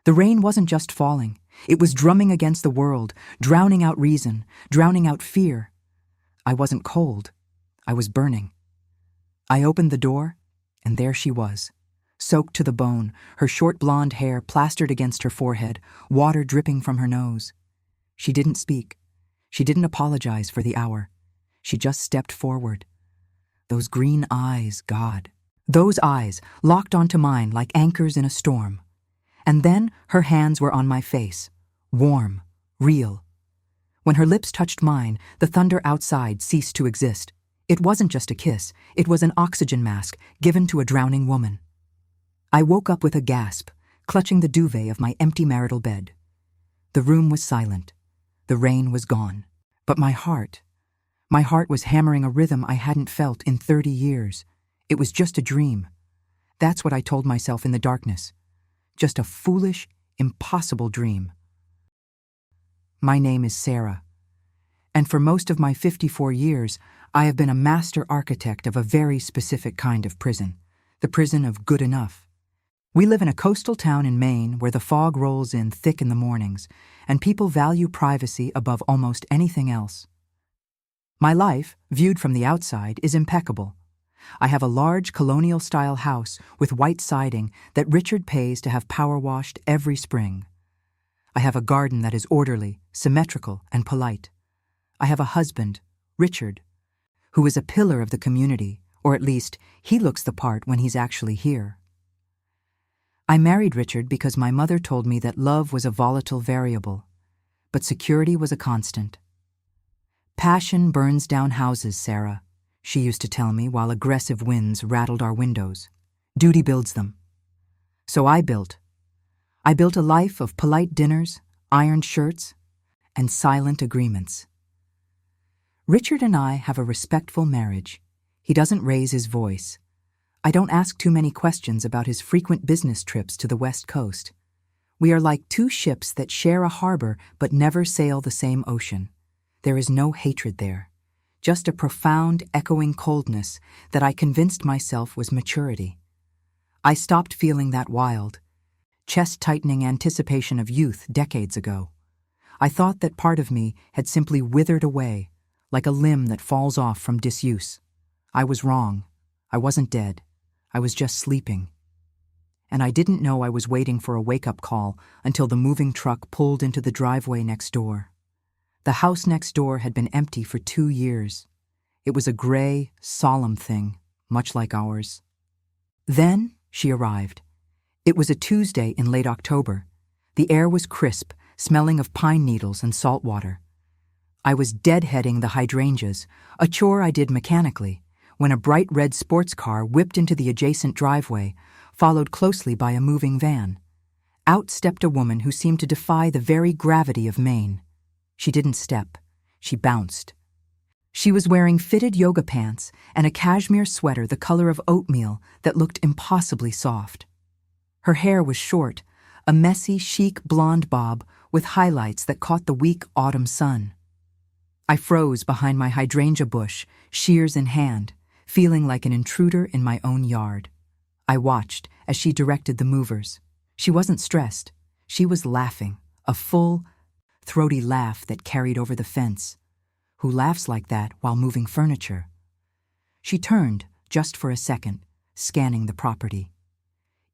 The rain wasn't just falling. It was drumming against the world, drowning out reason, drowning out fear. I wasn't cold. I was burning. I opened the door, and there she was, soaked to the bone, her short blonde hair plastered against her forehead, water dripping from her nose. She didn't speak. She didn't apologize for the hour. She just stepped forward. Those green eyes, God. Those eyes, locked onto mine like anchors in a storm. And then her hands were on my face, warm, real. When her lips touched mine, the thunder outside ceased to exist. It wasn't just a kiss, it was an oxygen mask given to a drowning woman. I woke up with a gasp, clutching the duvet of my empty marital bed. The room was silent. The rain was gone. But my heart was hammering a rhythm I hadn't felt in 30 years. It was just a dream. That's what I told myself in the darkness. Just a foolish, impossible dream. My name is Sarah, and for most of my 54 years, I have been a master architect of a very specific kind of prison, the prison of good enough. We live in a coastal town in Maine where the fog rolls in thick in the mornings, and people value privacy above almost anything else. My life, viewed from the outside, is impeccable. I have a large colonial-style house with white siding that Richard pays to have power washed every spring. I have a garden that is orderly, symmetrical, and polite. I have a husband, Richard, who is a pillar of the community, or at least he looks the part when he's actually here. I married Richard because my mother told me that love was a volatile variable, but security was a constant. Passion burns down houses, Sarah, she used to tell me while aggressive winds rattled our windows. Duty builds them. So I built a life of polite dinners, ironed shirts, and silent agreements. Richard and I have a respectful marriage. He doesn't raise his voice. I don't ask too many questions about his frequent business trips to the West Coast. We are like two ships that share a harbor but never sail the same ocean. There is no hatred there, just a profound, echoing coldness that I convinced myself was maturity. I stopped feeling that wild, chest-tightening anticipation of youth decades ago. I thought that part of me had simply withered away, like a limb that falls off from disuse. I was wrong. I wasn't dead. I was just sleeping. And I didn't know I was waiting for a wake-up call until the moving truck pulled into the driveway next door. The house next door had been empty for 2 years. It was a gray, solemn thing, much like ours. Then she arrived. It was a Tuesday in late October. The air was crisp, smelling of pine needles and salt water. I was deadheading the hydrangeas, a chore I did mechanically, when a bright red sports car whipped into the adjacent driveway, followed closely by a moving van. Out stepped a woman who seemed to defy the very gravity of Maine. She didn't step. She bounced. She was wearing fitted yoga pants and a cashmere sweater the color of oatmeal that looked impossibly soft. Her hair was short, a messy, chic blonde bob with highlights that caught the weak autumn sun. I froze behind my hydrangea bush, shears in hand, feeling like an intruder in my own yard. I watched as she directed the movers. She wasn't stressed. She was laughing, a full, throaty laugh that carried over the fence. Who laughs like that while moving furniture? She turned, just for a second, scanning the property.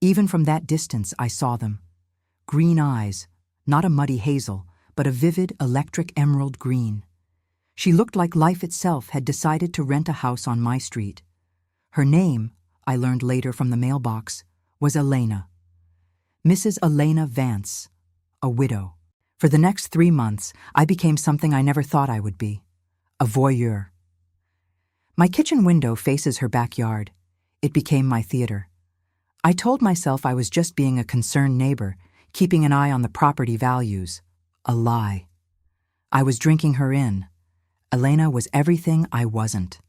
Even from that distance, I saw them. Green eyes, not a muddy hazel, but a vivid electric emerald green. She looked like life itself had decided to rent a house on my street. Her name, I learned later from the mailbox, was Elena. Mrs. Elena Vance, a widow. For the next 3 months, I became something I never thought I would be, a voyeur. My kitchen window faces her backyard. It became my theater. I told myself I was just being a concerned neighbor, keeping an eye on the property values. A lie. I was drinking her in. Elena was everything I wasn't.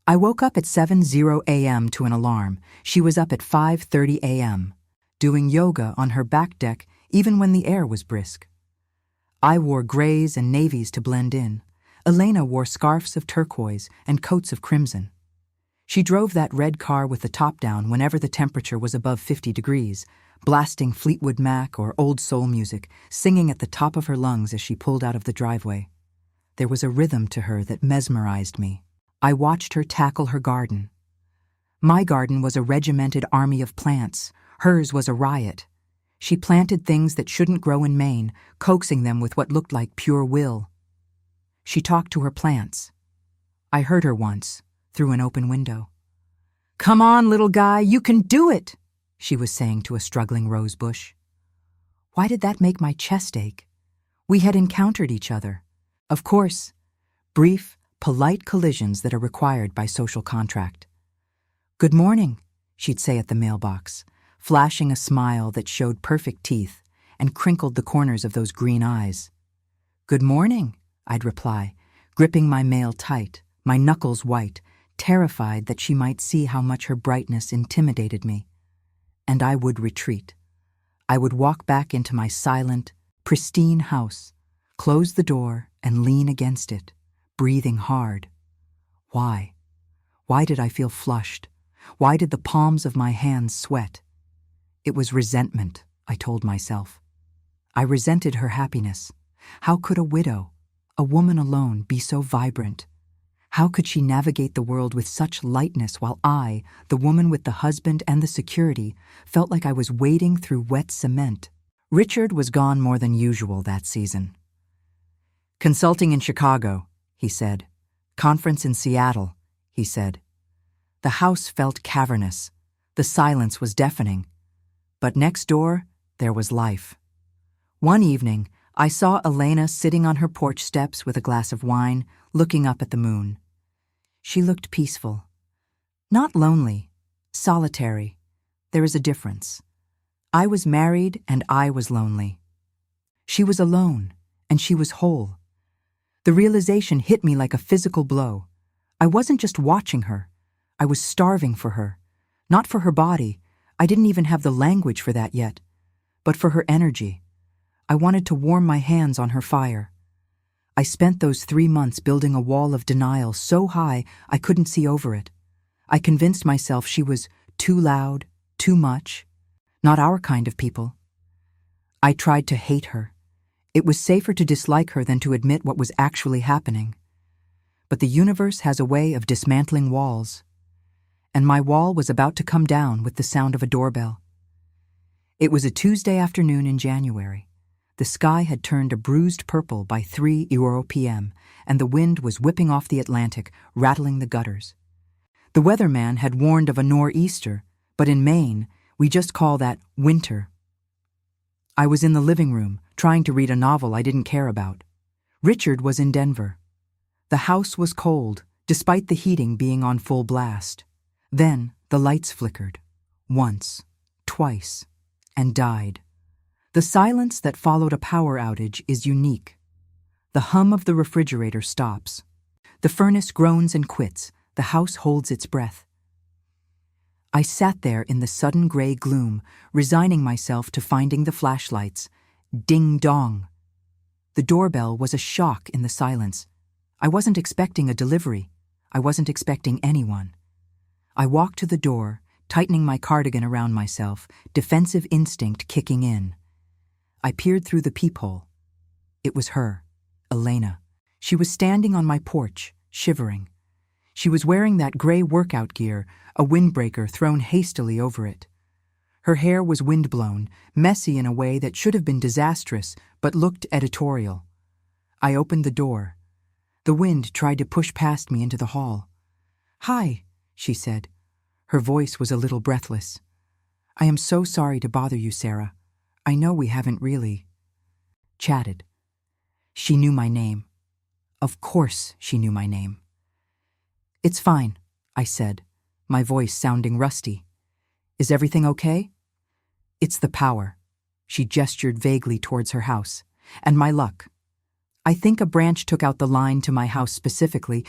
I woke up at 7:00 a.m. to an alarm. She was up at 5:30 a.m., doing yoga on her back deck even when the air was brisk. I wore grays and navies to blend in. Elena wore scarves of turquoise and coats of crimson. She drove that red car with the top down whenever the temperature was above 50 degrees, blasting Fleetwood Mac or old soul music, singing at the top of her lungs as she pulled out of the driveway. There was a rhythm to her that mesmerized me. I watched her tackle her garden. My garden was a regimented army of plants. Hers was a riot. She planted things that shouldn't grow in Maine, coaxing them with what looked like pure will. She talked to her plants. I heard her once, through an open window. "Come on, little guy, you can do it," she was saying to a struggling rose bush. Why did that make my chest ache? We had encountered each other. Of course, brief, polite collisions that are required by social contract. "Good morning," she'd say at the mailbox, flashing a smile that showed perfect teeth and crinkled the corners of those green eyes. "Good morning," I'd reply, gripping my mail tight, my knuckles white, terrified that she might see how much her brightness intimidated me. And I would retreat. I would walk back into my silent, pristine house, close the door and lean against it, breathing hard. Why? Why did I feel flushed? Why did the palms of my hands sweat? It was resentment, I told myself. I resented her happiness. How could a widow, a woman alone, be so vibrant? How could she navigate the world with such lightness while I, the woman with the husband and the security, felt like I was wading through wet cement? Richard was gone more than usual that season. "Consulting in Chicago," he said. "Conference in Seattle," he said. The house felt cavernous. The silence was deafening. But next door, there was life. One evening, I saw Elena sitting on her porch steps with a glass of wine, looking up at the moon. She looked peaceful. Not lonely, solitary. There is a difference. I was married and I was lonely. She was alone, and she was whole. The realization hit me like a physical blow. I wasn't just watching her. I was starving for her. Not for her body. I didn't even have the language for that yet. But for her energy. I wanted to warm my hands on her fire. I spent those 3 months building a wall of denial so high I couldn't see over it. I convinced myself she was too loud, too much, not our kind of people. I tried to hate her. It was safer to dislike her than to admit what was actually happening. But the universe has a way of dismantling walls. And my wall was about to come down with the sound of a doorbell. It was a Tuesday afternoon in January. The sky had turned a bruised purple by 3 p.m., and the wind was whipping off the Atlantic, rattling the gutters. The weatherman had warned of a nor'easter, but in Maine, we just call that winter. I was in the living room, trying to read a novel I didn't care about. Richard was in Denver. The house was cold, despite the heating being on full blast. Then the lights flickered, once, twice, and died. The silence that followed a power outage is unique. The hum of the refrigerator stops. The furnace groans and quits. The house holds its breath. I sat there in the sudden gray gloom, resigning myself to finding the flashlights. Ding dong. The doorbell was a shock in the silence. I wasn't expecting a delivery. I wasn't expecting anyone. I walked to the door, tightening my cardigan around myself, defensive instinct kicking in. I peered through the peephole. It was her, Elena. She was standing on my porch, shivering. She was wearing that gray workout gear, a windbreaker thrown hastily over it. Her hair was windblown, messy in a way that should have been disastrous, but looked editorial. I opened the door. The wind tried to push past me into the hall. "Hi," she said. Her voice was a little breathless. "I am so sorry to bother you, Sarah. I know we haven't really chatted." She knew my name. Of course she knew my name. "It's fine," I said, my voice sounding rusty. "Is everything okay?" "It's the power." She gestured vaguely towards her house. "And my luck. I think a branch took out the line to my house specifically,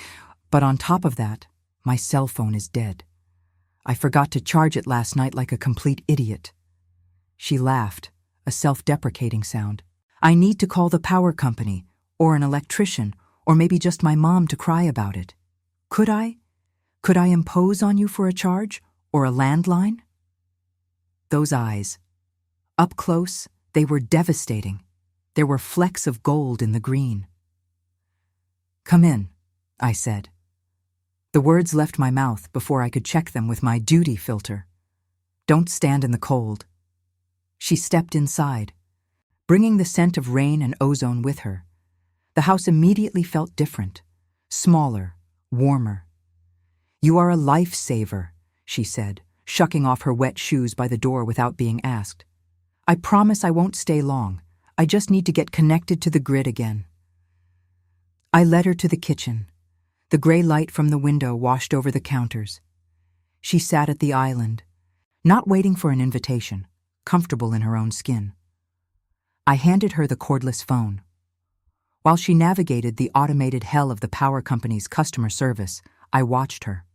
but on top of that, my cell phone is dead. I forgot to charge it last night like a complete idiot." She laughed, a self-deprecating sound. "I need to call the power company, or an electrician, or maybe just my mom to cry about it. Could I? Could I impose on you for a charge, or a landline?" Those eyes. Up close, they were devastating. There were flecks of gold in the green. "Come in," I said. The words left my mouth before I could check them with my duty filter. "Don't stand in the cold." She stepped inside, bringing the scent of rain and ozone with her. The house immediately felt different, smaller, warmer. "You are a lifesaver," she said, shucking off her wet shoes by the door without being asked. "I promise I won't stay long. I just need to get connected to the grid again." I led her to the kitchen. The gray light from the window washed over the counters. She sat at the island, not waiting for an invitation, comfortable in her own skin. I handed her the cordless phone. While she navigated the automated hell of the power company's customer service, I watched her.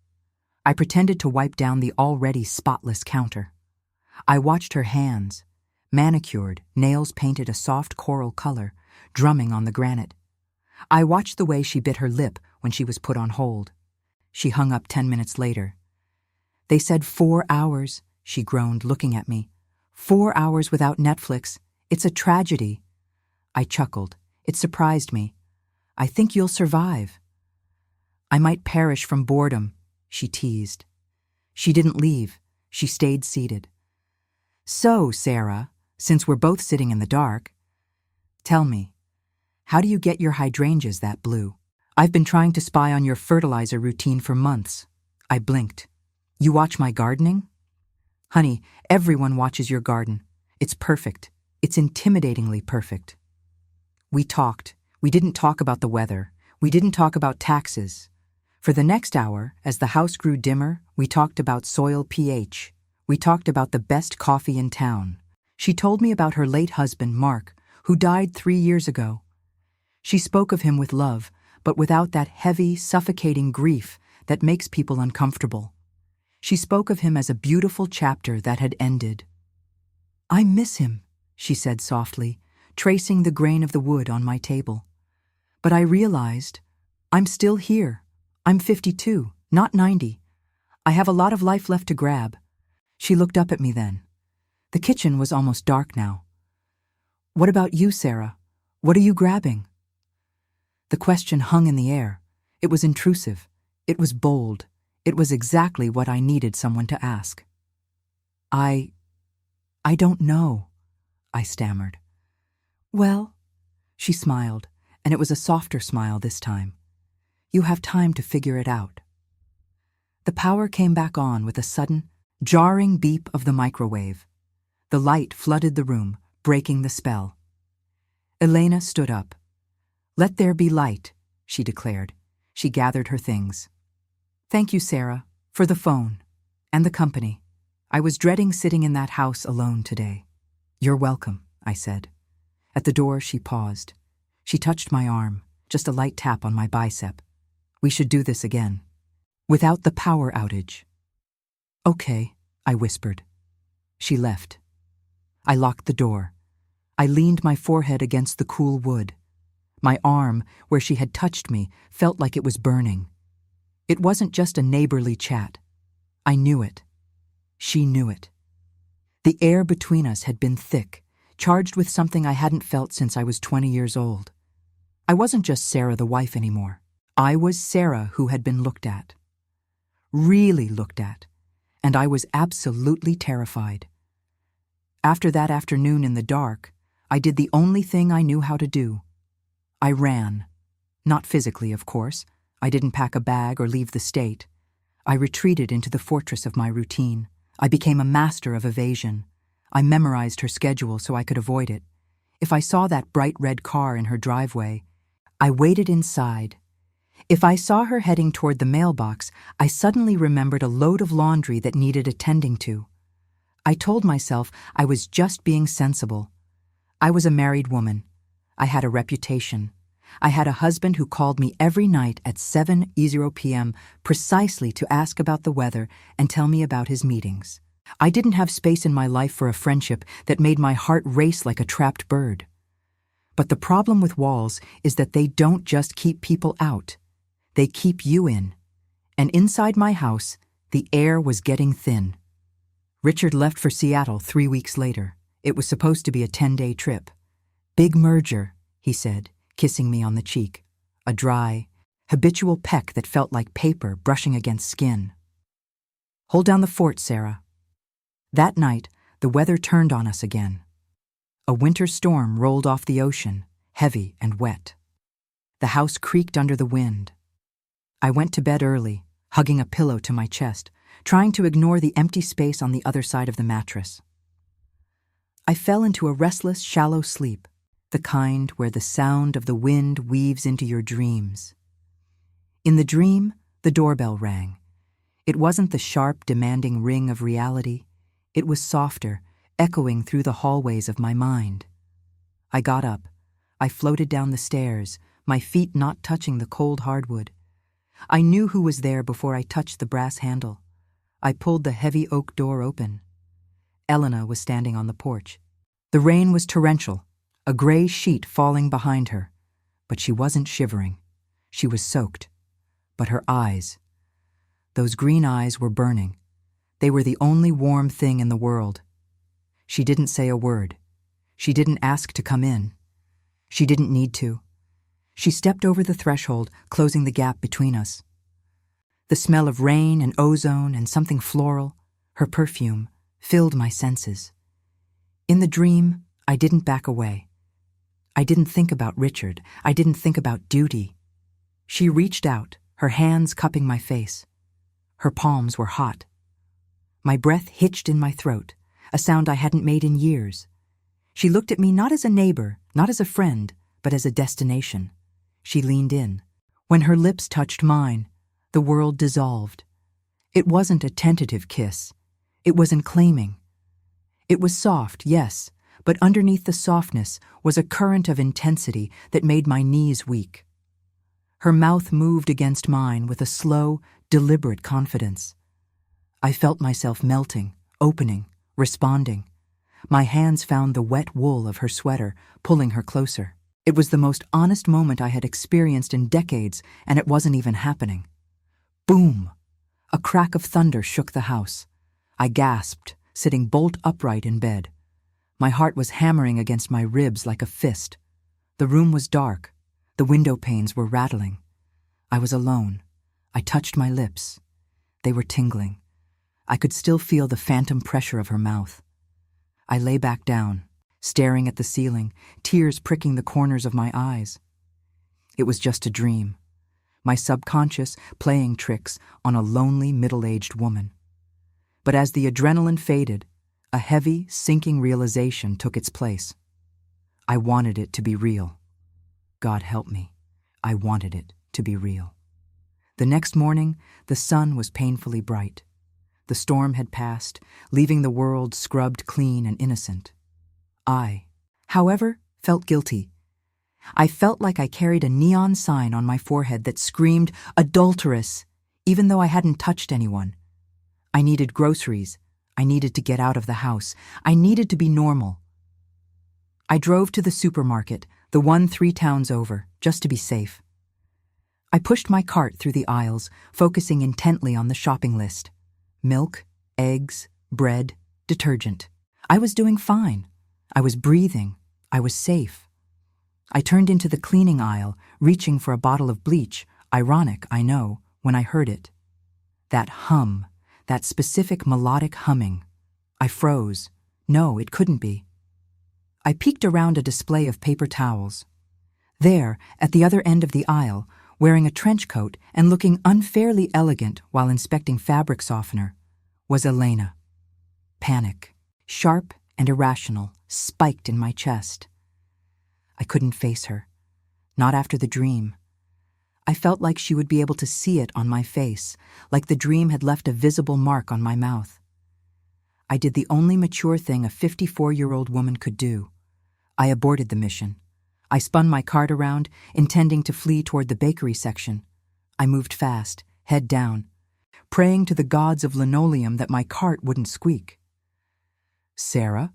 I pretended to wipe down the already spotless counter. I watched her hands, manicured, nails painted a soft coral color, drumming on the granite. I watched the way she bit her lip when she was put on hold. She hung up 10 minutes later. "They said 4 hours," she groaned, looking at me. 4 hours without Netflix. It's a tragedy." I chuckled. It surprised me. "I think you'll survive." "I might perish from boredom," she teased. She didn't leave. She stayed seated. "So, Sarah, since we're both sitting in the dark, tell me, how do you get your hydrangeas that blue? I've been trying to spy on your fertilizer routine for months." I blinked. "You watch my gardening?" "Honey, everyone watches your garden. It's perfect. It's intimidatingly perfect." We talked. We didn't talk about the weather. We didn't talk about taxes. For the next hour, as the house grew dimmer, we talked about soil pH. We talked about the best coffee in town. She told me about her late husband, Mark, who died 3 years ago. She spoke of him with love, but without that heavy, suffocating grief that makes people uncomfortable. She spoke of him as a beautiful chapter that had ended. "I miss him," she said softly, tracing the grain of the wood on my table. "But I realized, I'm still here. I'm 52, not 90. I have a lot of life left to grab." She looked up at me then. The kitchen was almost dark now. "What about you, Sarah? What are you grabbing?" The question hung in the air. It was intrusive. It was bold. It was exactly what I needed someone to ask. I don't know," I stammered. "Well," she smiled, and it was a softer smile this time. "You have time to figure it out." The power came back on with a sudden, jarring beep of the microwave. The light flooded the room, breaking the spell. Elena stood up. "Let there be light," she declared. She gathered her things. "Thank you, Sarah, for the phone and the company. I was dreading sitting in that house alone today." "You're welcome," I said. At the door, she paused. She touched my arm, just a light tap on my bicep. "We should do this again. Without the power outage." "Okay," I whispered. She left. I locked the door. I leaned my forehead against the cool wood. My arm, where she had touched me, felt like it was burning. It wasn't just a neighborly chat. I knew it. She knew it. The air between us had been thick, charged with something I hadn't felt since I was 20 years old. I wasn't just Sarah the wife anymore. I was Sarah who had been looked at. Really looked at. And I was absolutely terrified. After that afternoon in the dark, I did the only thing I knew how to do. I ran. Not physically, of course. I didn't pack a bag or leave the state. I retreated into the fortress of my routine. I became a master of evasion. I memorized her schedule so I could avoid it. If I saw that bright red car in her driveway, I waited inside. If I saw her heading toward the mailbox, I suddenly remembered a load of laundry that needed attending to. I told myself I was just being sensible. I was a married woman. I had a reputation. I had a husband who called me every night at 7:00 p.m. precisely to ask about the weather and tell me about his meetings. I didn't have space in my life for a friendship that made my heart race like a trapped bird. But the problem with walls is that they don't just keep people out. They keep you in. And inside my house, the air was getting thin. Richard left for Seattle 3 weeks later. It was supposed to be a 10-day trip. Big merger, he said, kissing me on the cheek. A dry, habitual peck that felt like paper brushing against skin. Hold down the fort, Sarah. That night, the weather turned on us again. A winter storm rolled off the ocean, heavy and wet. The house creaked under the wind. I went to bed early, hugging a pillow to my chest, trying to ignore the empty space on the other side of the mattress. I fell into a restless, shallow sleep, the kind where the sound of the wind weaves into your dreams. In the dream, the doorbell rang. It wasn't the sharp, demanding ring of reality. It was softer, echoing through the hallways of my mind. I got up. I floated down the stairs, my feet not touching the cold hardwood. I knew who was there before I touched the brass handle. I pulled the heavy oak door open. Elena was standing on the porch. The rain was torrential, a gray sheet falling behind her. But she wasn't shivering. She was soaked. But her eyes, those green eyes were burning. They were the only warm thing in the world. She didn't say a word. She didn't ask to come in. She didn't need to. She stepped over the threshold, closing the gap between us. The smell of rain and ozone and something floral, her perfume, filled my senses. In the dream, I didn't back away. I didn't think about Richard. I didn't think about duty. She reached out, her hands cupping my face. Her palms were hot. My breath hitched in my throat, a sound I hadn't made in years. She looked at me not as a neighbor, not as a friend, but as a destination. She leaned in. When her lips touched mine, the world dissolved. It wasn't a tentative kiss. It was enclaiming. It was soft, yes, but underneath the softness was a current of intensity that made my knees weak. Her mouth moved against mine with a slow, deliberate confidence. I felt myself melting, opening, responding. My hands found the wet wool of her sweater, pulling her closer. It was the most honest moment I had experienced in decades, and it wasn't even happening. Boom! A crack of thunder shook the house. I gasped, sitting bolt upright in bed. My heart was hammering against my ribs like a fist. The room was dark. The window panes were rattling. I was alone. I touched my lips. They were tingling. I could still feel the phantom pressure of her mouth. I lay back down, staring at the ceiling, tears pricking the corners of my eyes. It was just a dream. My subconscious playing tricks on a lonely, middle-aged woman. But as the adrenaline faded, a heavy, sinking realization took its place. I wanted it to be real. God help me. I wanted it to be real. The next morning, the sun was painfully bright. The storm had passed, leaving the world scrubbed clean and innocent. I, however, felt guilty. I felt like I carried a neon sign on my forehead that screamed, "Adulteress," even though I hadn't touched anyone. I needed groceries. I needed to get out of the house. I needed to be normal. I drove to the supermarket, the one 3 towns over, just to be safe. I pushed my cart through the aisles, focusing intently on the shopping list. Milk, eggs, bread, detergent. I was doing fine. I was breathing. I was safe. I turned into the cleaning aisle, reaching for a bottle of bleach. Ironic, I know, when I heard it. That hum, that specific melodic humming. I froze. No, it couldn't be. I peeked around a display of paper towels. There, at the other end of the aisle, wearing a trench coat and looking unfairly elegant while inspecting fabric softener, was Elena. Panic, sharp and irrational, spiked in my chest. I couldn't face her. Not after the dream. I felt like she would be able to see it on my face, like the dream had left a visible mark on my mouth. I did the only mature thing a 54-year-old woman could do. I aborted the mission. I spun my cart around, intending to flee toward the bakery section. I moved fast, head down, praying to the gods of linoleum that my cart wouldn't squeak. "Sarah?"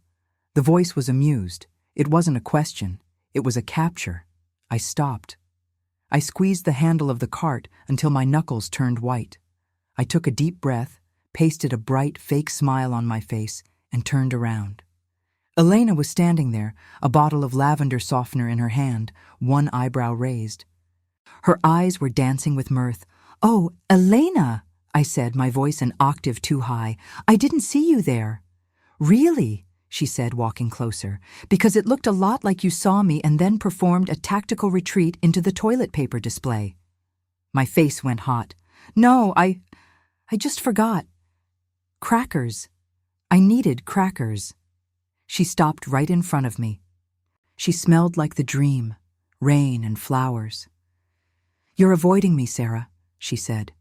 The voice was amused. It wasn't a question. It was a capture. I stopped. I squeezed the handle of the cart until my knuckles turned white. I took a deep breath, pasted a bright, fake smile on my face, and turned around. Elena was standing there, a bottle of lavender softener in her hand, one eyebrow raised. Her eyes were dancing with mirth. "Oh, Elena," I said, my voice an octave too high. "I didn't see you there." "Really?" she said, walking closer, "because it looked a lot like you saw me and then performed a tactical retreat into the toilet paper display." My face went hot. "No, I just forgot. Crackers. I needed crackers." She stopped right in front of me. She smelled like the dream, rain and flowers. "You're avoiding me, Sarah," she said.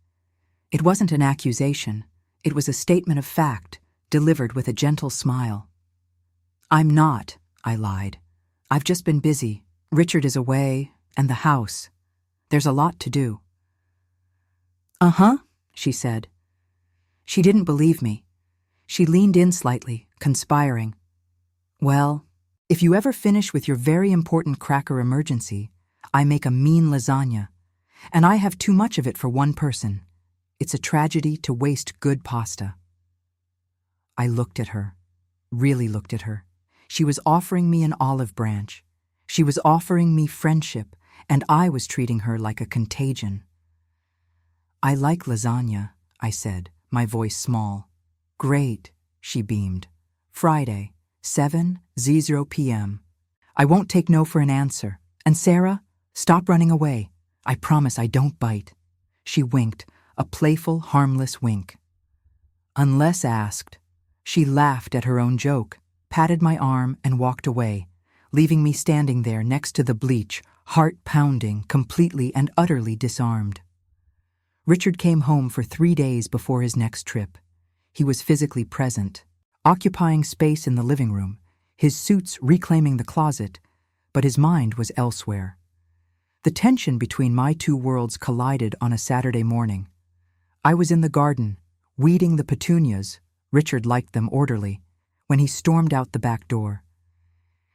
It wasn't an accusation. It was a statement of fact, delivered with a gentle smile. "I'm not," I lied. "I've just been busy. Richard is away, and the house. There's a lot to do." "Uh-huh," she said. She didn't believe me. She leaned in slightly, conspiring. "Well, if you ever finish with your very important cracker emergency, I make a mean lasagna, and I have too much of it for one person. It's a tragedy to waste good pasta." I looked at her, really looked at her. She was offering me an olive branch. She was offering me friendship, and I was treating her like a contagion. "I like lasagna," I said, my voice small. "Great," she beamed. "Friday, 7:00 p.m. I won't take no for an answer. And Sarah, stop running away. I promise I don't bite." She winked, a playful, harmless wink. Unless asked. She laughed at her own joke, patted my arm, and walked away, leaving me standing there next to the bleach, heart pounding, completely and utterly disarmed. Richard came home for 3 days before his next trip. He was physically present, occupying space in the living room, his suits reclaiming the closet, but his mind was elsewhere. The tension between my two worlds collided on a Saturday morning. I was in the garden, weeding the petunias. Richard liked them orderly, when he stormed out the back door.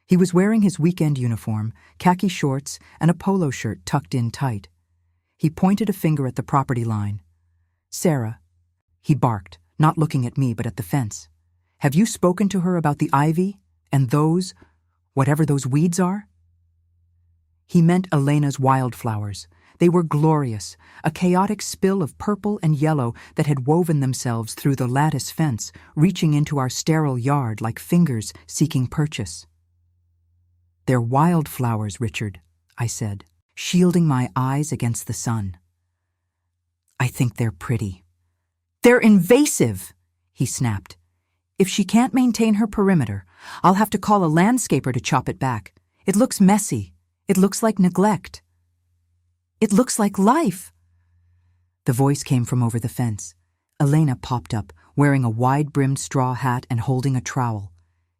He was wearing his weekend uniform, khaki shorts, and a polo shirt tucked in tight. He pointed a finger at the property line. "Sarah," he barked, not looking at me but at the fence. "Have you spoken to her about the ivy and those, whatever those weeds are?" He meant Elena's wildflowers. They were glorious, a chaotic spill of purple and yellow that had woven themselves through the lattice fence, reaching into our sterile yard like fingers seeking purchase. "They're wildflowers, Richard," I said, shielding my eyes against the sun. "I think they're pretty." "They're invasive," he snapped. "If she can't maintain her perimeter, I'll have to call a landscaper to chop it back. It looks messy. It looks like neglect. It looks like life." The voice came from over the fence. Elena popped up, wearing a wide-brimmed straw hat and holding a trowel.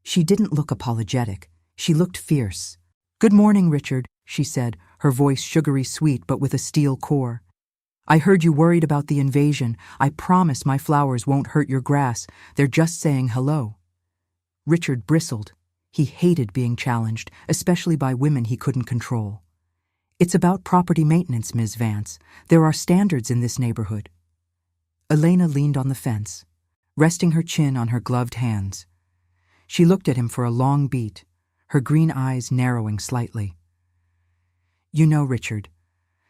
She didn't look apologetic. She looked fierce. "Good morning, Richard," she said, her voice sugary sweet but with a steel core. "I heard you worried about the invasion. I promise my flowers won't hurt your grass. They're just saying hello." Richard bristled. He hated being challenged, especially by women he couldn't control. "It's about property maintenance, Ms. Vance. There are standards in this neighborhood." Elena leaned on the fence, resting her chin on her gloved hands. She looked at him for a long beat, her green eyes narrowing slightly. "You know, Richard,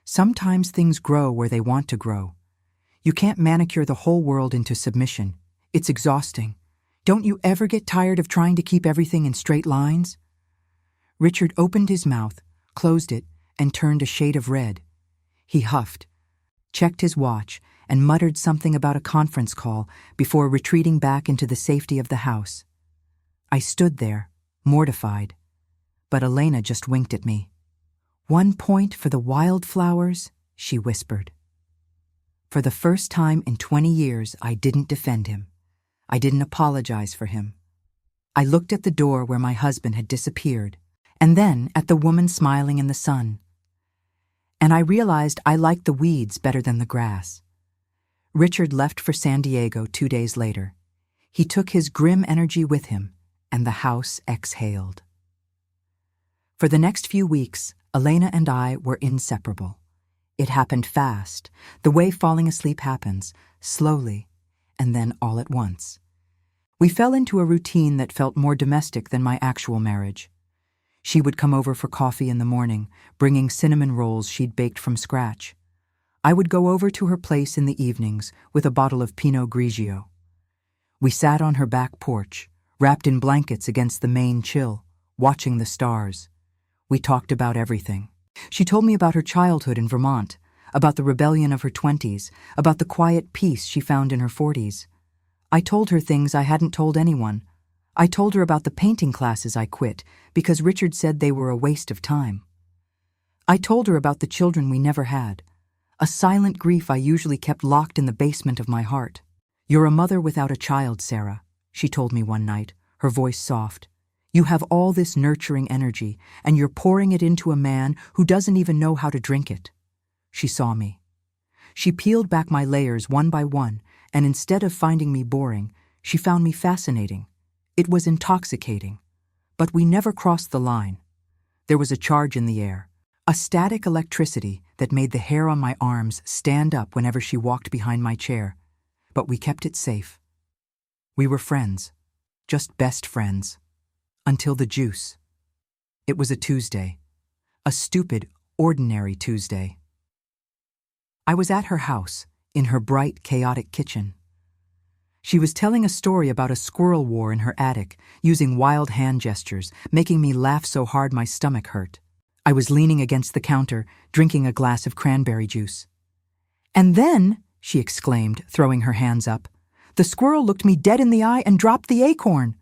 sometimes things grow where they want to grow. You can't manicure the whole world into submission. It's exhausting. Don't you ever get tired of trying to keep everything in straight lines?" Richard opened his mouth, closed it, and turned a shade of red. He huffed, checked his watch, and muttered something about a conference call before retreating back into the safety of the house. I stood there, mortified, but Elena just winked at me. "1 point for the wildflowers," she whispered. For the first time in 20 years, I didn't defend him. I didn't apologize for him. I looked at the door where my husband had disappeared, and then at the woman smiling in the sun. And I realized I liked the weeds better than the grass. Richard left for San Diego 2 days later. He took his grim energy with him, and the house exhaled. For the next few weeks, Elena and I were inseparable. It happened fast, the way falling asleep happens, slowly, and then all at once. We fell into a routine that felt more domestic than my actual marriage. She would come over for coffee in the morning, bringing cinnamon rolls she'd baked from scratch. I would go over to her place in the evenings with a bottle of Pinot Grigio. We sat on her back porch, wrapped in blankets against the Maine chill, watching the stars. We talked about everything. She told me about her childhood in Vermont, about the rebellion of her 20s, about the quiet peace she found in her 40s. I told her things I hadn't told anyone. I told her about the painting classes I quit because Richard said they were a waste of time. I told her about the children we never had, a silent grief I usually kept locked in the basement of my heart. "You're a mother without a child, Sarah," she told me one night, her voice soft. "You have all this nurturing energy, and you're pouring it into a man who doesn't even know how to drink it." She saw me. She peeled back my layers one by one, and instead of finding me boring, she found me fascinating. It was intoxicating. But we never crossed the line. There was a charge in the air, a static electricity that made the hair on my arms stand up whenever she walked behind my chair. But we kept it safe. We were friends, just best friends, until the juice. It was a Tuesday, a stupid, ordinary Tuesday. I was at her house, in her bright, chaotic kitchen. She was telling a story about a squirrel war in her attic, using wild hand gestures, making me laugh so hard my stomach hurt. I was leaning against the counter, drinking a glass of cranberry juice. "And then," she exclaimed, throwing her hands up, "the squirrel looked me dead in the eye and dropped the acorn."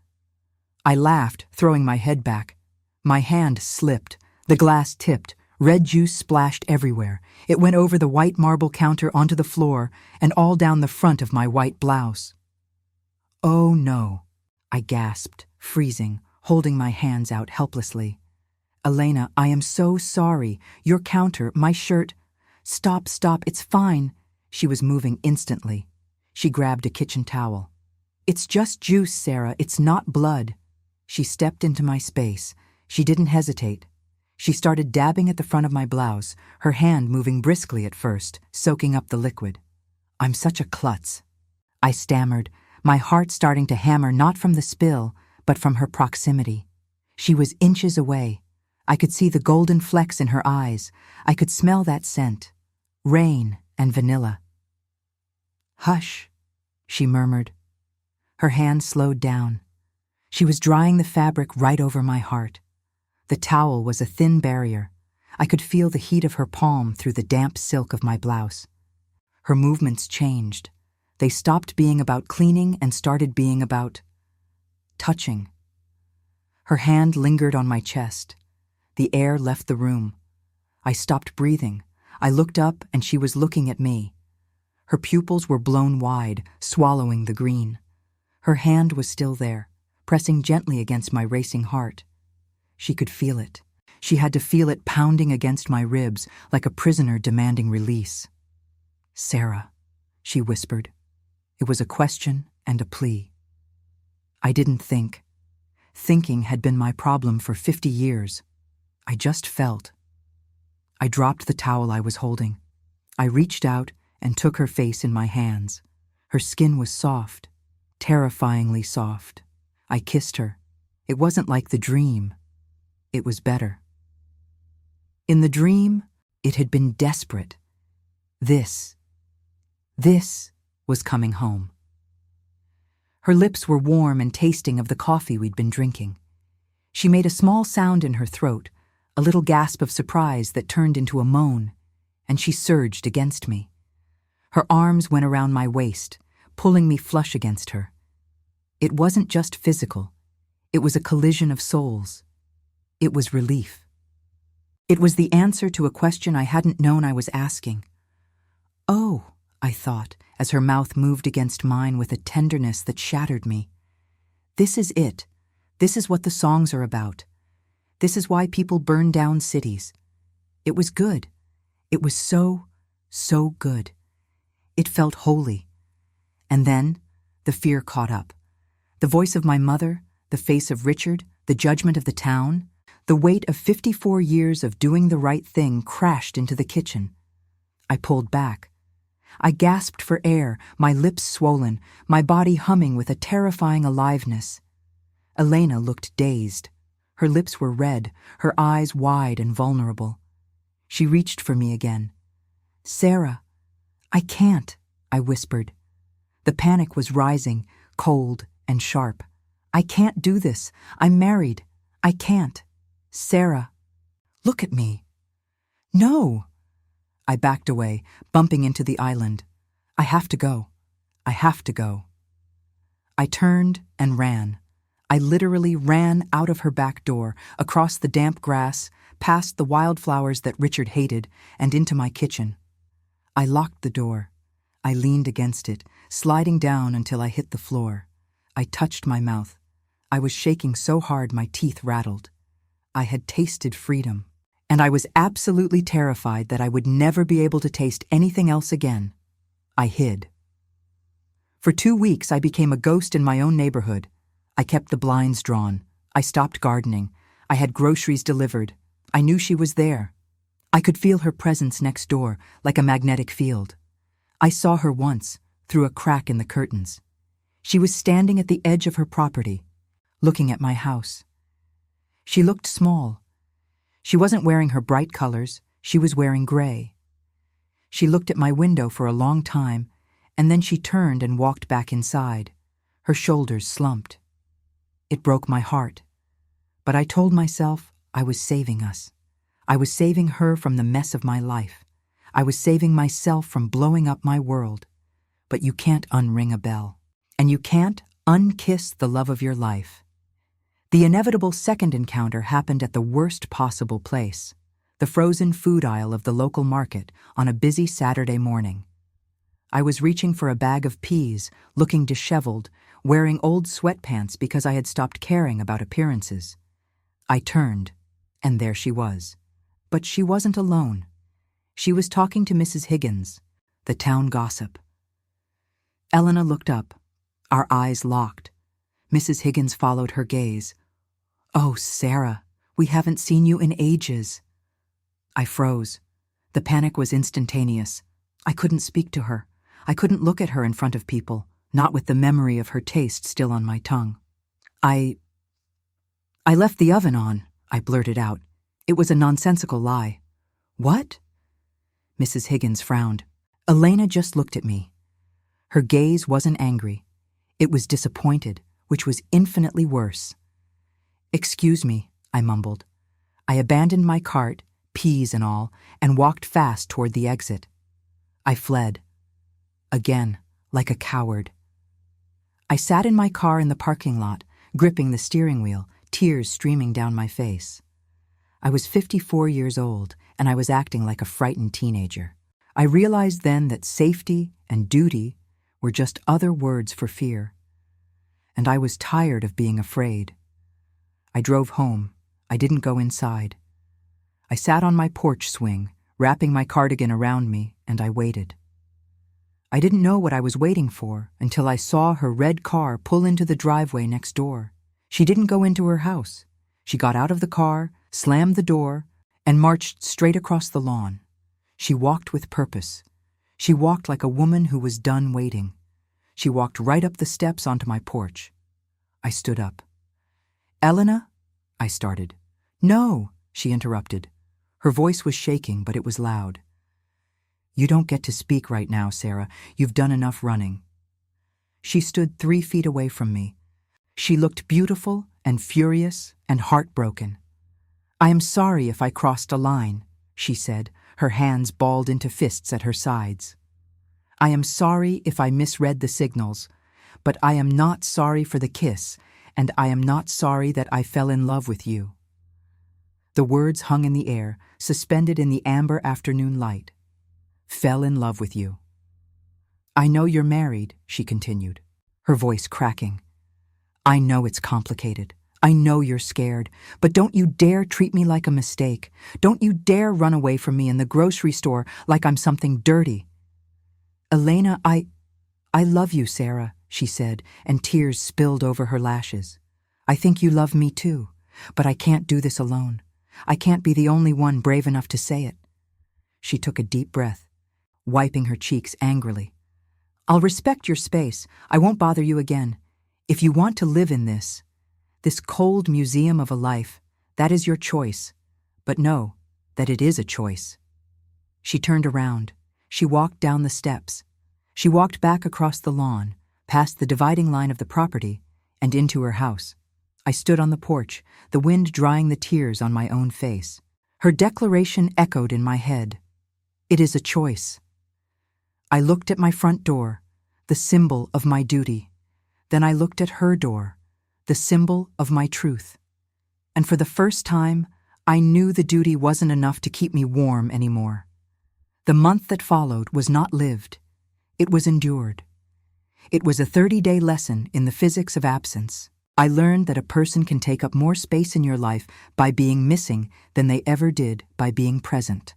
I laughed, throwing my head back. My hand slipped. The glass tipped. Red juice splashed everywhere. It went over the white marble counter onto the floor and all down the front of my white blouse. "Oh no," I gasped, freezing, holding my hands out helplessly. "Elena, I am so sorry. Your counter, my shirt—" "Stop, it's fine." She was moving instantly. She grabbed a kitchen towel. "It's just juice, Sarah, it's not blood." She stepped into my space. She didn't hesitate. She started dabbing at the front of my blouse, her hand moving briskly at first, soaking up the liquid. "I'm such a klutz," I stammered, my heart starting to hammer not from the spill, but from her proximity. She was inches away. I could see the golden flecks in her eyes. I could smell that scent. Rain and vanilla. "Hush," she murmured. Her hand slowed down. She was drying the fabric right over my heart. The towel was a thin barrier. I could feel the heat of her palm through the damp silk of my blouse. Her movements changed. They stopped being about cleaning and started being about touching. Her hand lingered on my chest. The air left the room. I stopped breathing. I looked up and she was looking at me. Her pupils were blown wide, swallowing the green. Her hand was still there, pressing gently against my racing heart. She could feel it. She had to feel it pounding against my ribs like a prisoner demanding release. "Sarah," she whispered. It was a question and a plea. I didn't think. Thinking had been my problem for 50 years. I just felt. I dropped the towel I was holding. I reached out and took her face in my hands. Her skin was soft, terrifyingly soft. I kissed her. It wasn't like the dream. It was better. In the dream, it had been desperate. This was coming home. Her lips were warm and tasting of the coffee we'd been drinking. She made a small sound in her throat, a little gasp of surprise that turned into a moan, and she surged against me. Her arms went around my waist, pulling me flush against her. It wasn't just physical. It was a collision of souls. It was relief. It was the answer to a question I hadn't known I was asking. "Oh," I thought, as her mouth moved against mine with a tenderness that shattered me. "This is it. This is what the songs are about. This is why people burn down cities." It was good. It was so good. It felt holy. And then the fear caught up. The voice of my mother, the face of Richard, the judgment of the town, the weight of 54 years of doing the right thing crashed into the kitchen. I pulled back. I gasped for air, my lips swollen, my body humming with a terrifying aliveness. Elena looked dazed. Her lips were red, her eyes wide and vulnerable. She reached for me again. "Sarah, I can't," I whispered. The panic was rising, cold and sharp. "I can't do this. I'm married. I can't. Sarah, look at me." "No." I backed away, bumping into the island. "I have to go. I have to go." I turned and ran. I literally ran out of her back door, across the damp grass, past the wildflowers that Richard hated, and into my kitchen. I locked the door. I leaned against it, sliding down until I hit the floor. I touched my mouth. I was shaking so hard my teeth rattled. I had tasted freedom, and I was absolutely terrified that I would never be able to taste anything else again. I hid. For 2 weeks I became a ghost in my own neighborhood. I kept the blinds drawn. I stopped gardening. I had groceries delivered. I knew she was there. I could feel her presence next door, like a magnetic field. I saw her once, through a crack in the curtains. She was standing at the edge of her property, looking at my house. She looked small. She wasn't wearing her bright colors. She was wearing gray. She looked at my window for a long time, and then she turned and walked back inside. Her shoulders slumped. It broke my heart. But I told myself I was saving us. I was saving her from the mess of my life. I was saving myself from blowing up my world. But you can't unring a bell. And you can't unkiss the love of your life. The inevitable second encounter happened at the worst possible place, the frozen food aisle of the local market on a busy Saturday morning. I was reaching for a bag of peas, looking disheveled, wearing old sweatpants because I had stopped caring about appearances. I turned, and there she was. But she wasn't alone. She was talking to Mrs. Higgins, the town gossip. Elena looked up. Our eyes locked. Mrs. Higgins followed her gaze. "Oh, Sarah, we haven't seen you in ages." I froze. The panic was instantaneous. I couldn't speak to her. I couldn't look at her in front of people, not with the memory of her taste still on my tongue. I left the oven on," I blurted out. It was a nonsensical lie. "What?" Mrs. Higgins frowned. Elena just looked at me. Her gaze wasn't angry. It was disappointed, which was infinitely worse. "Excuse me," I mumbled. I abandoned my cart, peas and all, and walked fast toward the exit. I fled. Again, like a coward. I sat in my car in the parking lot, gripping the steering wheel, tears streaming down my face. I was 54 years old, and I was acting like a frightened teenager. I realized then that safety and duty were just other words for fear. And I was tired of being afraid. I drove home. I didn't go inside. I sat on my porch swing, wrapping my cardigan around me, and I waited. I didn't know what I was waiting for until I saw her red car pull into the driveway next door. She didn't go into her house. She got out of the car, slammed the door, and marched straight across the lawn. She walked with purpose. She walked like a woman who was done waiting. She walked right up the steps onto my porch. I stood up. "Elena?" I started. "No," she interrupted. Her voice was shaking, but it was loud. "You don't get to speak right now, Sarah. You've done enough running." She stood 3 feet away from me. She looked beautiful and furious and heartbroken. "I am sorry if I crossed a line," she said, her hands balled into fists at her sides. "I am sorry if I misread the signals, but I am not sorry for the kiss, and I am not sorry that I fell in love with you." The words hung in the air, suspended in the amber afternoon light. "Fell in love with you." "I know you're married," she continued, her voice cracking. "I know it's complicated. I know you're scared, but don't you dare treat me like a mistake. Don't you dare run away from me in the grocery store like I'm something dirty." "Elena, I love you, Sarah," she said, and tears spilled over her lashes. "I think you love me too, but I can't do this alone. I can't be the only one brave enough to say it." She took a deep breath. wiping her cheeks angrily. "I'll respect your space. I won't bother you again. If you want to live in this cold museum of a life, that is your choice. But know that it is a choice." She turned around. She walked down the steps. She walked back across the lawn, past the dividing line of the property, and into her house. I stood on the porch, the wind drying the tears on my own face. Her declaration echoed in my head. It is a choice. I looked at my front door, the symbol of my duty. Then I looked at her door, the symbol of my truth. And for the first time, I knew the duty wasn't enough to keep me warm anymore. The month that followed was not lived. It was endured. It was a 30-day lesson in the physics of absence. I learned that a person can take up more space in your life by being missing than they ever did by being present.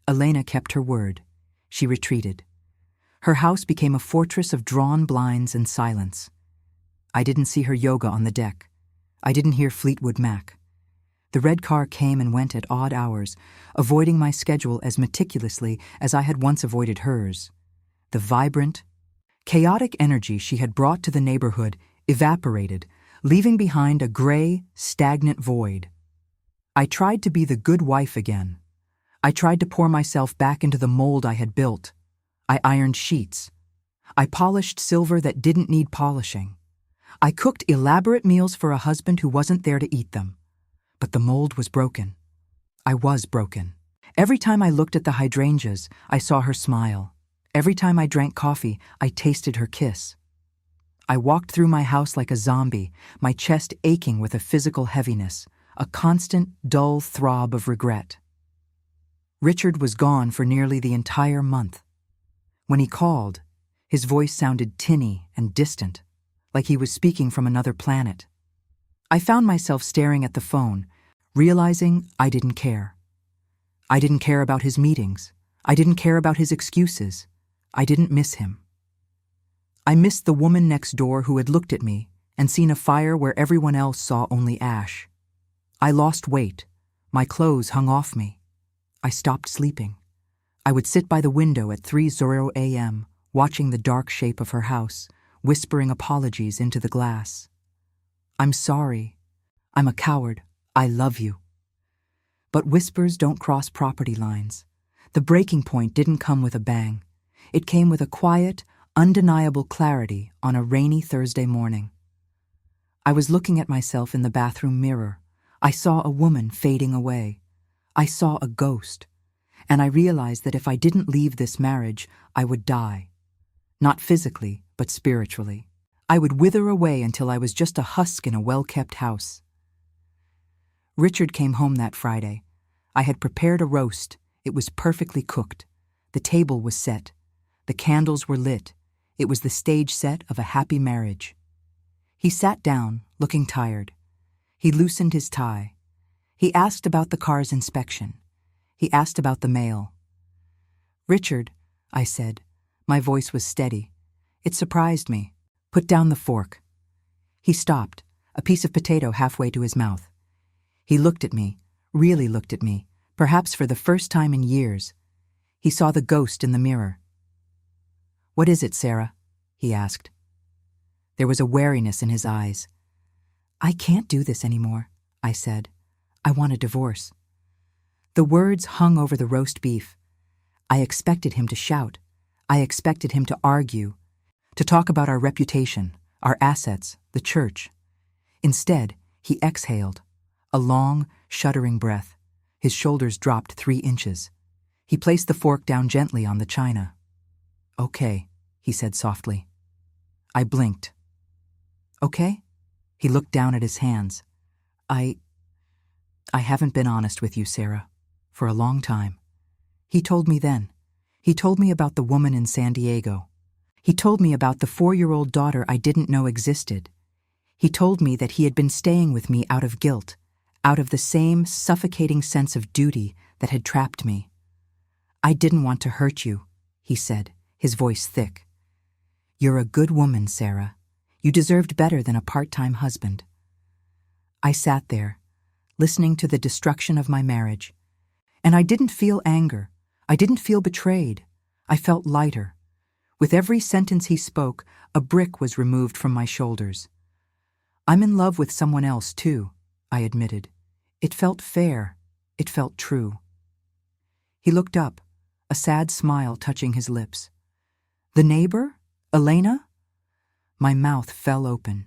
Elena kept her word. She retreated. Her house became a fortress of drawn blinds and silence. I didn't see her yoga on the deck. I didn't hear Fleetwood Mac. The red car came and went at odd hours, avoiding my schedule as meticulously as I had once avoided hers. The vibrant, chaotic energy she had brought to the neighborhood evaporated, leaving behind a gray, stagnant void. I tried to be the good wife again. I tried to pour myself back into the mold I had built. I ironed sheets. I polished silver that didn't need polishing. I cooked elaborate meals for a husband who wasn't there to eat them. But the mold was broken. I was broken. Every time I looked at the hydrangeas, I saw her smile. Every time I drank coffee, I tasted her kiss. I walked through my house like a zombie, my chest aching with a physical heaviness, a constant, dull throb of regret. Richard was gone for nearly the entire month. When he called, his voice sounded tinny and distant, like he was speaking from another planet. I found myself staring at the phone, realizing I didn't care. I didn't care about his meetings. I didn't care about his excuses. I didn't miss him. I missed the woman next door who had looked at me and seen a fire where everyone else saw only ash. I lost weight. My clothes hung off me. I stopped sleeping. I would sit by the window at 3:00 a.m., watching the dark shape of her house, whispering apologies into the glass. "I'm sorry. I'm a coward. I love you." But whispers don't cross property lines. The breaking point didn't come with a bang. It came with a quiet, undeniable clarity on a rainy Thursday morning. I was looking at myself in the bathroom mirror. I saw a woman fading away. I saw a ghost. And I realized that if I didn't leave this marriage, I would die. Not physically, but spiritually. I would wither away until I was just a husk in a well-kept house. Richard came home that Friday. I had prepared a roast. It was perfectly cooked. The table was set. The candles were lit. It was the stage set of a happy marriage. He sat down, looking tired. He loosened his tie. He asked about the car's inspection. He asked about the mail. "Richard," I said. My voice was steady. It surprised me. "Put down the fork." He stopped, a piece of potato halfway to his mouth. He looked at me, really looked at me, perhaps for the first time in years. He saw the ghost in the mirror. "What is it, Sarah?" he asked. There was a wariness in his eyes. "I can't do this anymore," I said. "I want a divorce." The words hung over the roast beef. I expected him to shout. I expected him to argue, to talk about our reputation, our assets, the church. Instead, he exhaled, a long, shuddering breath. His shoulders dropped 3 inches. He placed the fork down gently on the china. "Okay," he said softly. I blinked. "Okay?" He looked down at his hands. I haven't been honest with you, Sarah, for a long time." He told me then. He told me about the woman in San Diego. He told me about the 4-year-old daughter I didn't know existed. He told me that he had been staying with me out of guilt, out of the same suffocating sense of duty that had trapped me. "I didn't want to hurt you," he said, his voice thick. "You're a good woman, Sarah. You deserved better than a part-time husband." I sat there, listening to the destruction of my marriage. And I didn't feel anger. I didn't feel betrayed. I felt lighter. With every sentence he spoke, a brick was removed from my shoulders. I'm in love with someone else, too, I admitted. It felt fair. It felt true. He looked up, a sad smile touching his lips. The neighbor? Elena? My mouth fell open.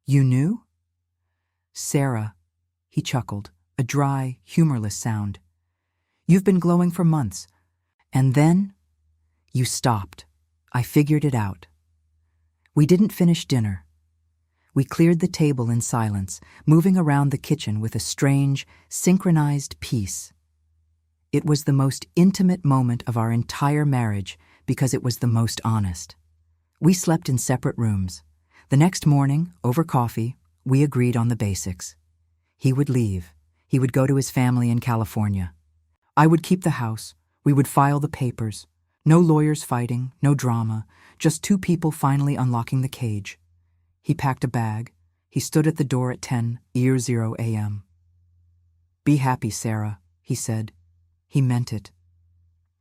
You knew? Sarah, he chuckled, a dry, humorless sound. You've been glowing for months. And then, you stopped. I figured it out. We didn't finish dinner. We cleared the table in silence, moving around the kitchen with a strange, synchronized peace. It was the most intimate moment of our entire marriage because it was the most honest. We slept in separate rooms. The next morning, over coffee, we agreed on the basics. He would leave. He would go to his family in California. I would keep the house. We would file the papers. No lawyers fighting, no drama, just two people finally unlocking the cage. He packed a bag. He stood at the door at 10:00 a.m. Be happy, Sarah, he said. He meant it.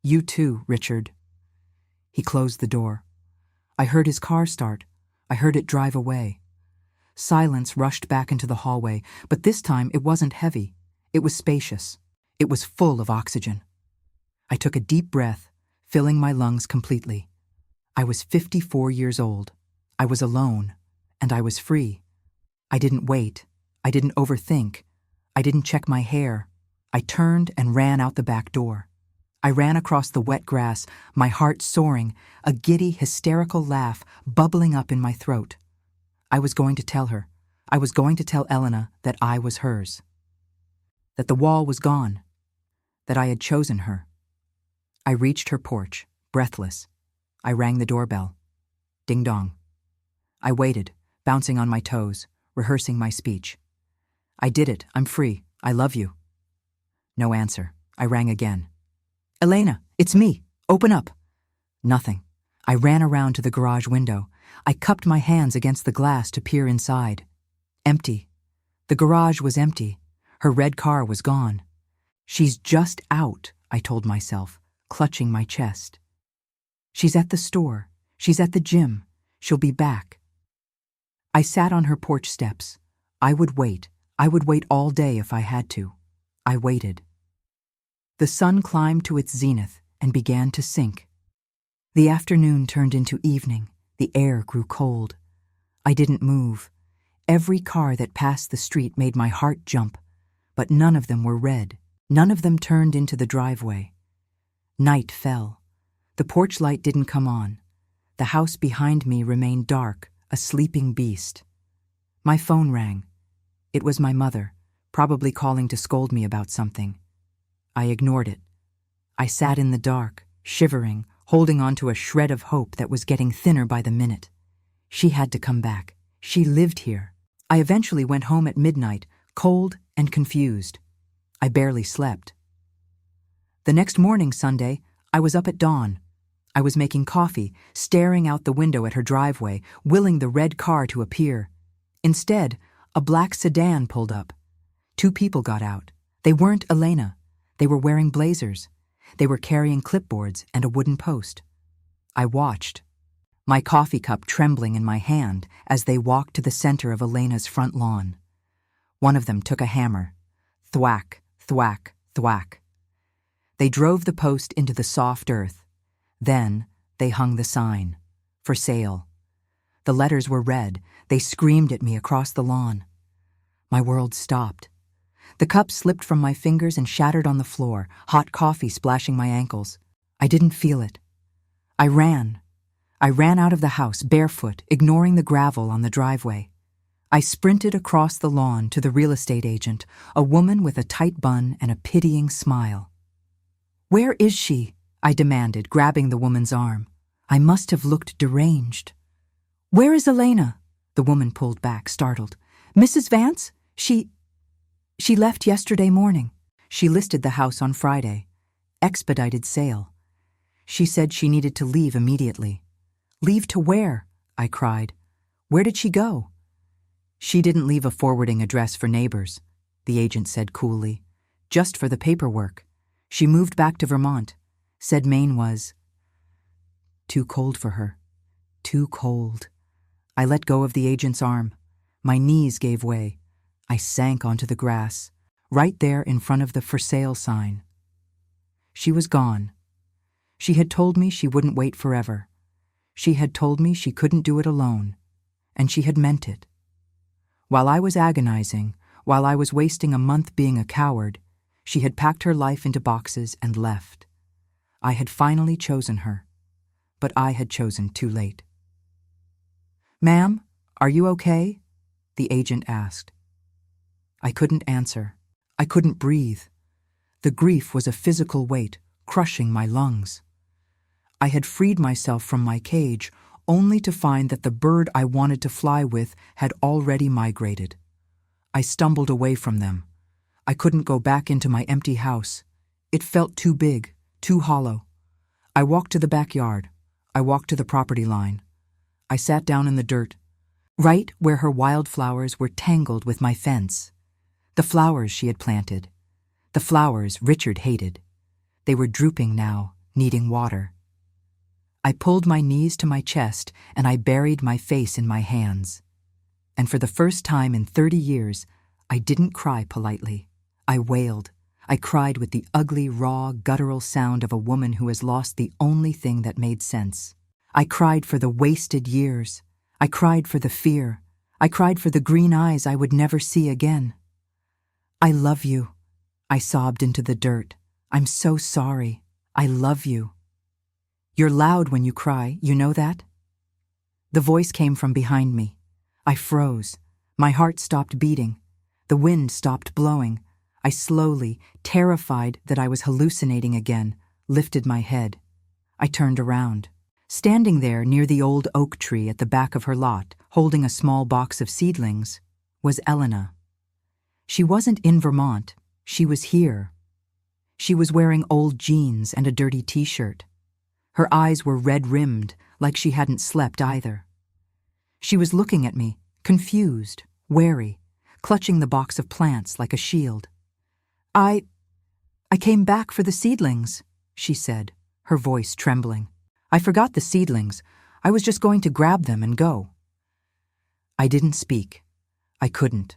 You too, Richard. He closed the door. I heard his car start. I heard it drive away. Silence rushed back into the hallway, but this time it wasn't heavy. It was spacious. It was full of oxygen. I took a deep breath, filling my lungs completely. I was 54 years old. I was alone, and I was free. I didn't wait. I didn't overthink. I didn't check my hair. I turned and ran out the back door. I ran across the wet grass, my heart soaring, a giddy, hysterical laugh bubbling up in my throat. I was going to tell her. I was going to tell Elena that I was hers. That the wall was gone. That I had chosen her. I reached her porch, breathless. I rang the doorbell. Ding dong. I waited, bouncing on my toes, rehearsing my speech. I did it. I'm free. I love you. No answer. I rang again. Elena, it's me. Open up. Nothing. I ran around to the garage window. I cupped my hands against the glass to peer inside. Empty. The garage was empty. Her red car was gone. She's just out, I told myself, clutching my chest. She's at the store. She's at the gym. She'll be back. I sat on her porch steps. I would wait. I would wait all day if I had to. I waited. The sun climbed to its zenith and began to sink. The afternoon turned into evening. The air grew cold. I didn't move. Every car that passed the street made my heart jump, but none of them were red. None of them turned into the driveway. Night fell. The porch light didn't come on. The house behind me remained dark, a sleeping beast. My phone rang. It was my mother, probably calling to scold me about something. I ignored it. I sat in the dark, shivering, holding on to a shred of hope that was getting thinner by the minute. She had to come back. She lived here. I eventually went home at midnight, cold and confused. I barely slept. The next morning, Sunday, I was up at dawn. I was making coffee, staring out the window at her driveway, willing the red car to appear. Instead, a black sedan pulled up. Two people got out. They weren't Elena. They were wearing blazers. They were carrying clipboards and a wooden post. I watched, my coffee cup trembling in my hand as they walked to the center of Elena's front lawn. One of them took a hammer. Thwack, thwack, thwack. They drove the post into the soft earth. Then they hung the sign. For sale. The letters were red. They screamed at me across the lawn. My world stopped. The cup slipped from my fingers and shattered on the floor, hot coffee splashing my ankles. I didn't feel it. I ran. I ran out of the house, barefoot, ignoring the gravel on the driveway. I sprinted across the lawn to the real estate agent, a woman with a tight bun and a pitying smile. "Where is she?" I demanded, grabbing the woman's arm. I must have looked deranged. "Where is Elena?" The woman pulled back, startled. "Mrs. Vance? She left yesterday morning. She listed the house on Friday. Expedited sale. She said she needed to leave immediately." "Leave to where?" I cried. "Where did she go?" "She didn't leave a forwarding address for neighbors," the agent said coolly. "Just for the paperwork. She moved back to Vermont. Said Maine was Too cold for her. Too cold. I let go of the agent's arm. My knees gave way. I sank onto the grass, right there in front of the for sale sign. She was gone. She had told me she wouldn't wait forever. She had told me she couldn't do it alone, and she had meant it. While I was agonizing, while I was wasting a month being a coward, she had packed her life into boxes and left. I had finally chosen her, but I had chosen too late. "Ma'am, are you okay?" the agent asked. I couldn't answer. I couldn't breathe. The grief was a physical weight, crushing my lungs. I had freed myself from my cage, only to find that the bird I wanted to fly with had already migrated. I stumbled away from them. I couldn't go back into my empty house. It felt too big, too hollow. I walked to the backyard. I walked to the property line. I sat down in the dirt, right where her wildflowers were tangled with my fence. The flowers she had planted. The flowers Richard hated. They were drooping now, needing water. I pulled my knees to my chest and I buried my face in my hands. And for the first time in 30 years, I didn't cry politely. I wailed. I cried with the ugly, raw, guttural sound of a woman who has lost the only thing that made sense. I cried for the wasted years. I cried for the fear. I cried for the green eyes I would never see again. "I love you," I sobbed into the dirt. "I'm so sorry. I love you." "You're loud when you cry, you know that?" The voice came from behind me. I froze. My heart stopped beating. The wind stopped blowing. I slowly, terrified that I was hallucinating again, lifted my head. I turned around. Standing there near the old oak tree at the back of her lot, holding a small box of seedlings, was Elena. She wasn't in Vermont. She was here. She was wearing old jeans and a dirty t-shirt. Her eyes were red-rimmed, like she hadn't slept either. She was looking at me, confused, wary, clutching the box of plants like a shield. I came back for the seedlings," she said, her voice trembling. "I forgot the seedlings. I was just going to grab them and go." I didn't speak. I couldn't.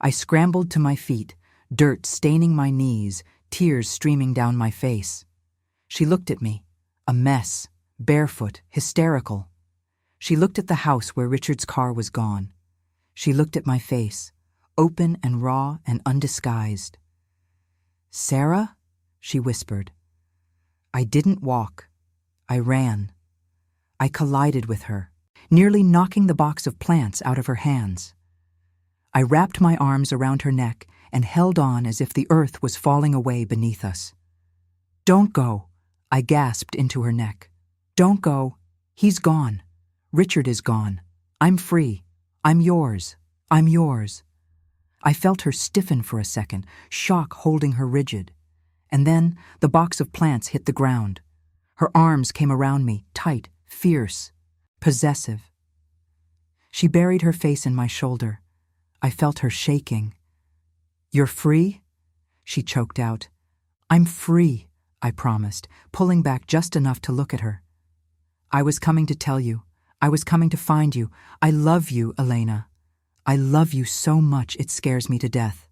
I scrambled to my feet, dirt staining my knees, tears streaming down my face. She looked at me, a mess, barefoot, hysterical. She looked at the house where Richard's car was gone. She looked at my face, open and raw and undisguised. "Sarah?" she whispered. I didn't walk. I ran. I collided with her, nearly knocking the box of plants out of her hands. I wrapped my arms around her neck and held on as if the earth was falling away beneath us. "Don't go," I gasped into her neck. "Don't go. He's gone. Richard is gone. I'm free. I'm yours. I'm yours." I felt her stiffen for a second, shock holding her rigid. And then the box of plants hit the ground. Her arms came around me, tight, fierce, possessive. She buried her face in my shoulder. I felt her shaking. "You're free?" she choked out. "I'm free," I promised, pulling back just enough to look at her. "I was coming to tell you. I was coming to find you. I love you, Elena. I love you so much it scares me to death.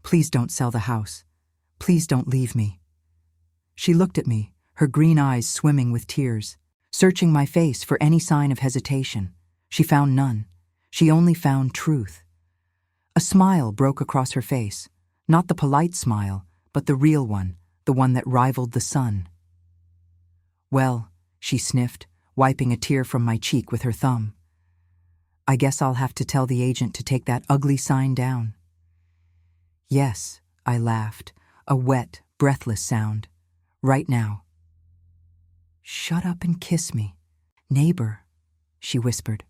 Please don't sell the house. Please don't leave me." She looked at me, her green eyes swimming with tears, searching my face for any sign of hesitation. She found none. She only found truth. A smile broke across her face, not the polite smile, but the real one, the one that rivaled the sun. "Well," she sniffed, wiping a tear from my cheek with her thumb. "I guess I'll have to tell the agent to take that ugly sign down." "Yes," I laughed, a wet, breathless sound. "Right now." "Shut up and kiss me, neighbor," she whispered.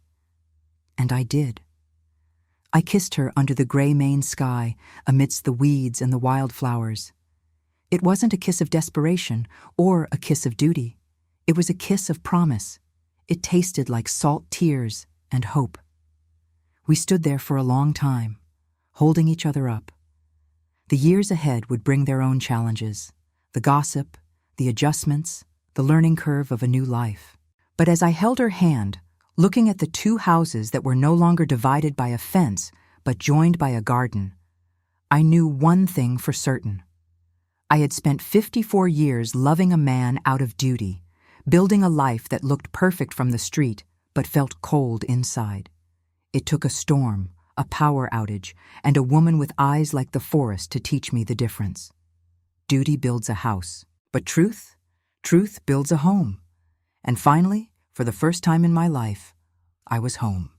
And I did. I kissed her under the gray Maine sky, amidst the weeds and the wildflowers. It wasn't a kiss of desperation or a kiss of duty. It was a kiss of promise. It tasted like salt tears and hope. We stood there for a long time, holding each other up. The years ahead would bring their own challenges, the gossip, the adjustments, the learning curve of a new life. But as I held her hand, looking at the two houses that were no longer divided by a fence, but joined by a garden, I knew one thing for certain. I had spent 54 years loving a man out of duty, building a life that looked perfect from the street, but felt cold inside. It took a storm, a power outage, and a woman with eyes like the forest to teach me the difference. Duty builds a house, but truth builds a home. And finally, for the first time in my life, I was home.